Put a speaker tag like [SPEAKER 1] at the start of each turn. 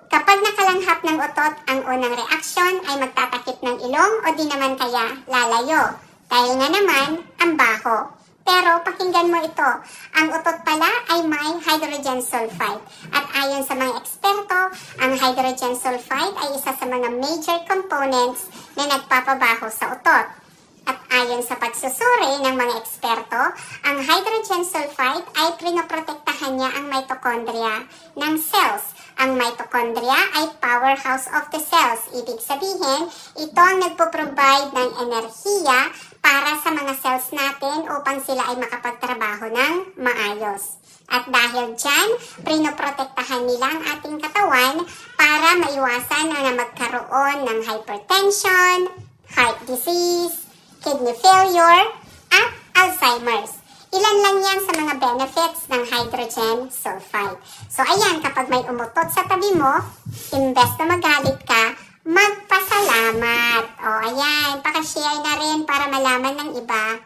[SPEAKER 1] Kapag nakalanghap ng utot, ang unang reaksyon ay magtatakip ng ilong o di naman kaya lalayo. Dahil nga naman, ang baho. Pero pakinggan mo ito, ang utot pala ay may hydrogen sulfide. At ayon sa mga eksperto, ang hydrogen sulfide ay isa sa mga major components na nagpapabaho sa utot. At ayon sa pagsusuri ng mga eksperto, ang hydrogen sulfide ay pinoprotektahan niya ang mitochondria ng cells. Ang mitochondria ay powerhouse of the cells. Ibig sabihin, ito ang nagpo-provide ng enerhiya para sa mga cells natin upang sila ay makapagtrabaho ng maayos. At dahil dyan, pinoprotektahan nila ang ating katawan para maiwasan na magkaroon ng hypertension, heart disease, kidney failure, at Alzheimer's. Ilan lang yan sa mga benefits ng hydrogen sulfide. So ayan, kapag may umutot sa tabi mo, imbes na magalit ka, magpasalamat. O ayan, pakashare na rin para malaman ng iba